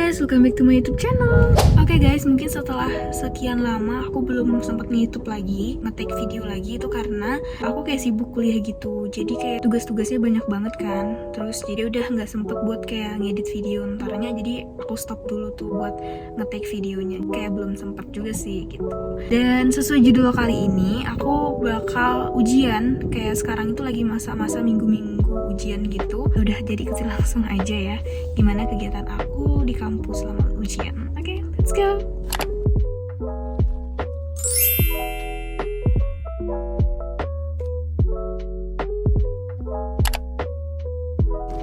guys, welcome back to my YouTube channel. Oke guys, mungkin setelah sekian lama aku belum sempat nge-YouTube lagi, nge-take video lagi, itu karena aku kayak sibuk kuliah gitu. Jadi kayak tugas-tugasnya banyak banget kan. Terus jadi udah nggak sempet buat kayak ngedit video ntarnya. Jadi aku stop dulu tuh buat nge-take videonya. Kayak belum sempet juga sih gitu. Dan sesuai judul kali ini, aku bakal ujian. Kayak sekarang itu lagi masa-masa minggu-minggu ujian gitu. Udah jadi kecil langsung aja ya. Gimana kegiatan aku di kampus selama ujian. Oke, let's go.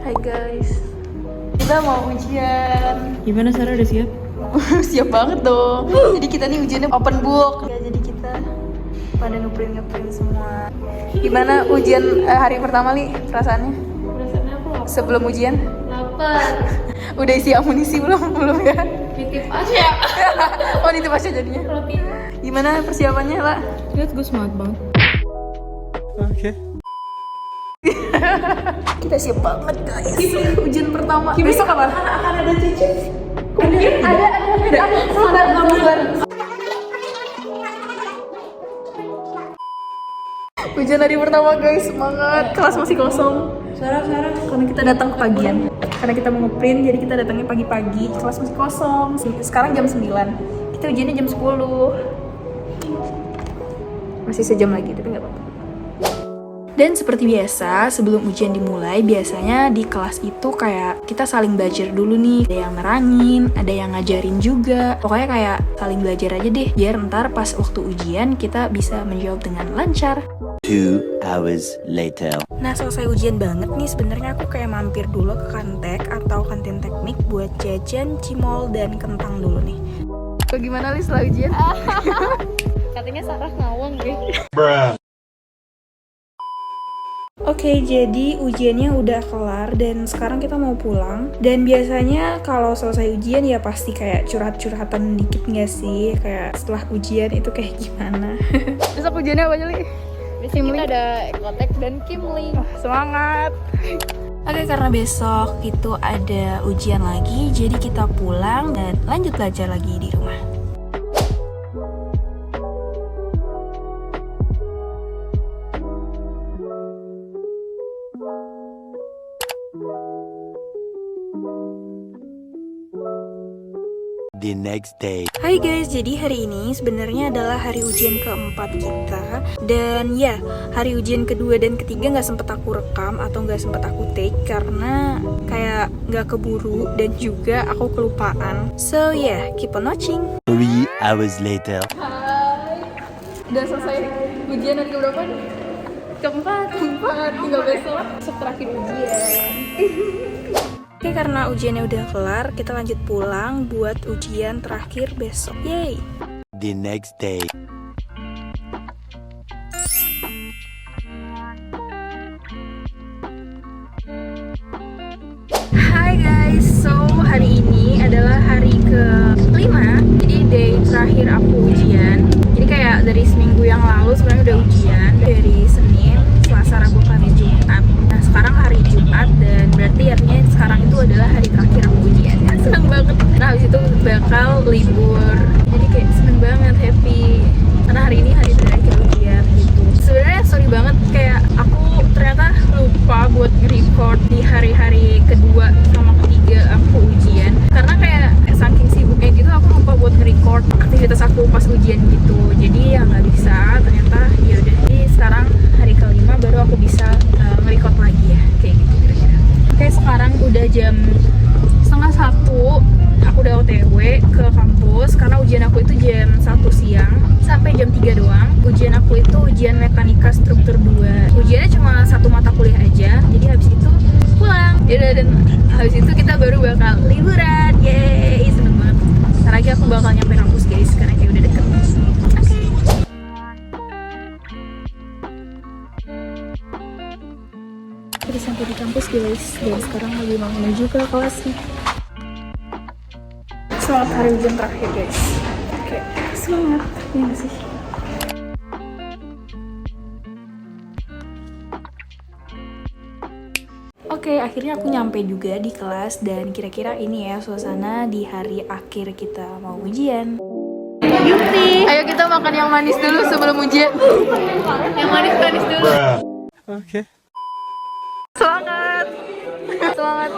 Hai guys, kita mau ujian. Gimana Sarah, udah siap? Siap banget dong. Jadi kita nih ujiannya open book. Ya, jadi kita pada ngeprint semua. Gimana ujian hari pertama Li? Perasaannya? Perasaannya aku lapar. Sebelum ujian? Lapar. Udah isi amunisi belum ya? Titip aja. Oh, nitip aja jadinya. Roti. Gimana persiapannya, Lah? Lihat gue semangat banget. Oke. Kita siap banget, guys. Ujian pertama. Besok kapan? Akan ada Cici. Ada gambar. Ujian hari pertama, guys. Semangat. Kelas masih kosong. Sarah. Karena kita datang ke pagian. Karena kita mau ngeprint, jadi kita datangnya pagi-pagi. Kelas masih kosong. Sekarang jam 9. Kita ujiannya jam 10. Masih sejam lagi, tapi nggak apa-apa. Dan seperti biasa, sebelum ujian dimulai, biasanya di kelas itu kayak kita saling belajar dulu nih. Ada yang nerangin, ada yang ngajarin juga. Pokoknya kayak saling belajar aja deh, biar ntar pas waktu ujian kita bisa menjawab dengan lancar. 2 hours later. Nah, selesai ujian banget nih, sebenarnya aku kayak mampir dulu ke Kantek atau kantin teknik buat jajan cimol dan kentang dulu nih. Bagaimana Li setelah ujian? Katanya Sarah ngawang deh. Oke, jadi ujiannya udah kelar dan sekarang kita mau pulang. Dan biasanya kalau selesai ujian ya pasti kayak curhat-curhatan dikit nggak sih? Kayak setelah ujian itu kayak gimana? Besok ujiannya apa aja, Li? Besok kita ada Ekotek dan Kimling. Semangat! Oke, karena besok itu ada ujian lagi, jadi kita pulang dan lanjut belajar lagi di rumah. The next day. Hai guys, jadi hari ini sebenarnya adalah hari ujian keempat kita. Dan ya, hari ujian kedua dan ketiga nggak sempet aku rekam atau nggak sempet aku take karena kayak nggak keburu dan juga aku kelupaan. So yeah, keep on watching. 3 hours later. Udah selesai ujian hari keberapa nih? Keempat, tinggal besok terakhir ujian. Oke, karena ujiannya udah kelar, kita lanjut pulang buat ujian terakhir besok. Yeay! The next day. Hai guys, so hari ini adalah hari ke-5. Jadi day terakhir aku ujian. Jadi kayak dari seminggu yang lalu sebenarnya udah ujian. Dari Senin, Selasa, Rabu, Kamis, Jumat. Nah sekarang hari Jumat dan berarti artinya sekarang itu adalah hari terakhir aku ujian. Seneng banget. Nah habis itu bakal libur. Jadi kayak seneng banget, happy. Karena hari ini hari terakhir ujian gitu. Sebenarnya sorry banget kayak aku ternyata lupa buat nge-record di hari-hari kedua sama ketiga aku ujian. Karena kayak saking sibuknya gitu aku lupa buat nge-record aktivitas aku pas ujian gitu. Jadi ya nggak bisa. Ternyata ya udah. Jadi sekarang hari kelima baru aku bisa nge-record lagi ya kayak gitu kira-kira. Oke, sekarang udah jam 12:30. Aku udah OTW ke kampus karena ujian aku itu jam 1 siang sampai jam 3 doang. Ujian aku itu ujian mekanika struktur 2. Ujiannya cuma satu mata kuliah aja. Jadi habis itu pulang. Dan habis itu kita baru bakal liburan. Yeay, seneng banget. Ntar lagi aku bakal nyampe kampus guys karena kayak udah deket. Oke. Udah sampai di kampus guys. Dan sekarang lagi mau menuju ke kelas nih. Semangat hari ujian terakhir guys. Oke, semangat. Ya gak sih? Oke, akhirnya aku nyampe juga di kelas dan kira-kira ini ya suasana di hari akhir kita mau ujian. Yupi. Ayo kita makan yang manis dulu sebelum ujian. Yang manis-manis dulu. Okay. Semangat. Semangat.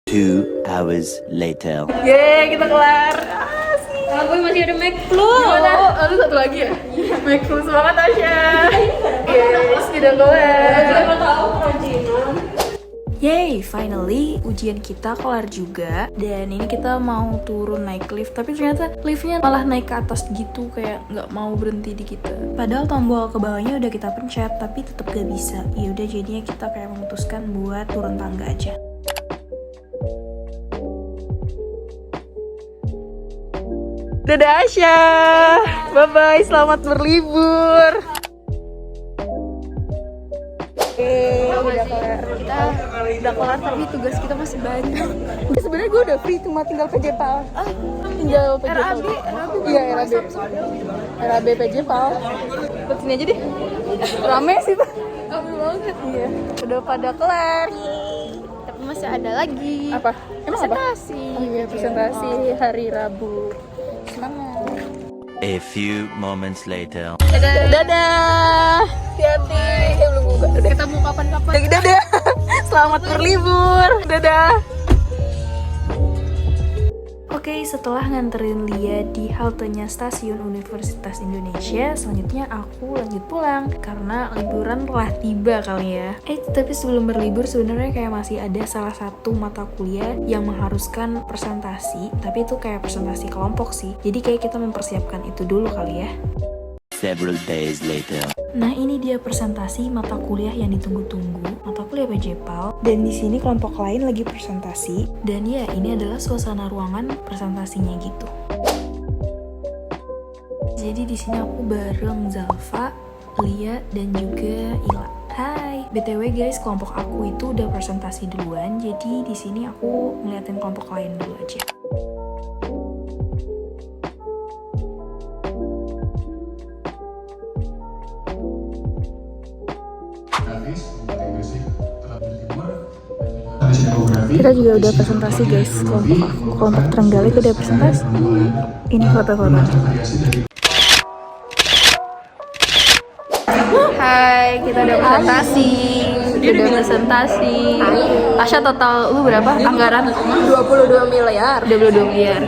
Two hours later. Yeay, kita kelar. Gue masih ada McFlu. Gimana? Lalu satu lagi ya? Make flu semangat Tasya. Yes, kita kelar. Yay, finally ujian kita kelar juga. Dan ini kita mau turun naik lift, tapi ternyata liftnya malah naik ke atas gitu, kayak nggak mau berhenti di kita. Padahal tombol ke bawahnya udah kita pencet, tapi tetap gak bisa. Ya udah, jadinya kita kayak memutuskan buat turun tangga aja. Dadah Asya, bye-bye, selamat berlibur. Udah kelar. Kita udah kelar, tapi tugas kita masih banyak. Sebenarnya gue udah free, cuma tinggal PJPAL. Tinggal PJPAL. Iya, RAB PJPAL. Buat sini aja deh. Rame sih Pak. Rame banget. Iya. Udah pada kelar. Tapi masih ada lagi. Apa? Emang presentasi. apa? Oh iya, presentasi hari Rabu. Semangat. A few moments later. Dadah. Hati-hati. Belum buka. Udah. Ketemu kapan-kapan. Dadah. Selamat berlibur. Dadah. Oke, setelah nganterin Lia di haltenya stasiun Universitas Indonesia, selanjutnya aku lanjut pulang karena liburan telah tiba kali ya. Tapi sebelum berlibur sebenarnya kayak masih ada salah satu mata kuliah yang mengharuskan presentasi, tapi itu kayak presentasi kelompok sih. Jadi kayak kita mempersiapkan itu dulu kali ya. Several days later. Nah, ini dia presentasi mata kuliah yang ditunggu-tunggu, mata kuliah PJPAL. Dan di sini kelompok lain lagi presentasi. Dan ya, ini adalah suasana ruangan presentasinya gitu. Jadi di sini aku bareng Zalfa, Lia, dan juga Ila. Hai, BTW guys, kelompok aku itu udah presentasi duluan. Jadi di sini aku ngeliatin kelompok lain dulu aja. Kita juga udah presentasi guys, kelompok Trenggalek udah presentasi. Ini foto-foto. Hai, kita udah presentasi. Asya total lu berapa anggaran? 22 miliar. 22 miliar.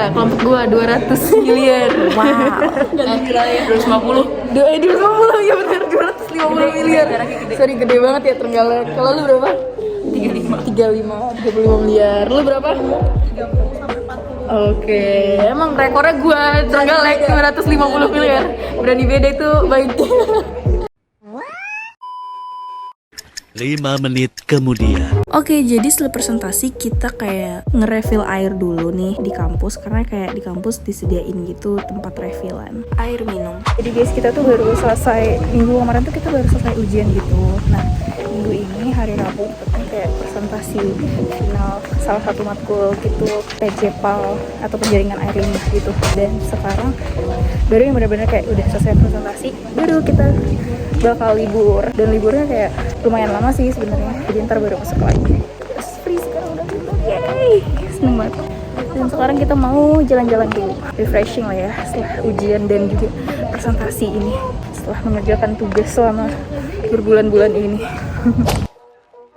Kelompok gua 200 miliar. Wow. 250. 250 ya benar, 250 miliar. Sorry, gede banget ya Trenggalek. Kalau lu berapa? 35 miliar. Lu berapa? 30 sampai 40. Oke, emang rekornya gua Trenggalek 250 miliar. Berani beda itu baik. 5 menit kemudian. Oke, jadi setelah presentasi kita kayak nge-refill air dulu nih di kampus, karena kayak di kampus disediain gitu tempat refillan air minum. Jadi guys, kita tuh baru selesai, minggu kemarin tuh kita baru selesai ujian gitu. Nah, minggu ini hari Rabu kita kayak presentasi final salah satu matkul gitu, PJPAL atau penjaringan air limbah gitu. Dan sekarang baru yang benar-benar kayak udah selesai presentasi, baru kita bakal libur, dan liburnya kayak lumayan lama sih sebenarnya. Jadi ntar baru masuk lagi. Terus free sekarang udah libur, yeay, seneng banget. Dan sekarang kita mau jalan-jalan dulu, refreshing lah ya setelah ujian dan juga presentasi ini, setelah mengerjakan tugas selama berbulan-bulan ini.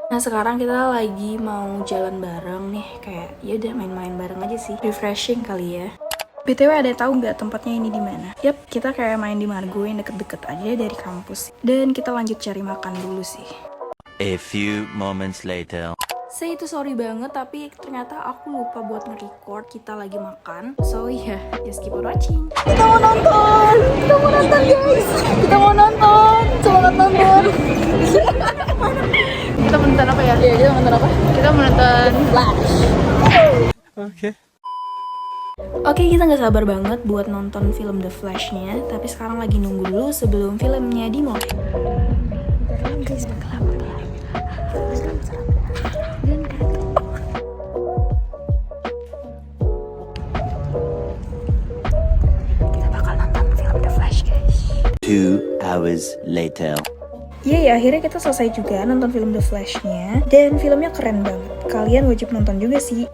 Nah, sekarang kita lagi mau jalan bareng nih, kayak ya udah main-main bareng aja sih, refreshing kali ya. BTW ada tahu nggak tempatnya ini di mana? Yap, kita kayak main di Margo yang deket-deket aja dari kampus. Dan kita lanjut cari makan dulu sih. A few moments later. Saya itu sorry banget, tapi ternyata aku lupa buat nge-record kita lagi makan. So yeah, just keep on watching. Kita mau nonton guys. Kita mau nonton. Semangat nonton. Kita menonton apa ya? Iya, kita nonton apa? Kita menonton Flash. Okay. Oke, kita nggak sabar banget buat nonton film The Flash-nya, tapi sekarang lagi nunggu dulu sebelum filmnya dimulai. hours later. Iya ya, akhirnya kita selesai juga nonton film The Flash-nya. Dan filmnya keren banget. Kalian wajib nonton juga sih.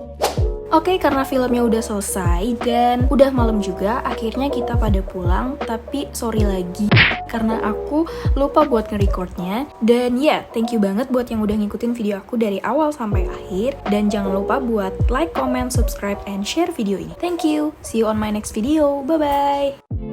Oke, karena filmnya udah selesai dan udah malam juga, akhirnya kita pada pulang. Tapi sorry lagi, karena aku lupa buat nge-recordnya. Dan ya, thank you banget buat yang udah ngikutin video aku dari awal sampai akhir. Dan jangan lupa buat like, comment, subscribe, and share video ini. Thank you. See you on my next video. Bye-bye.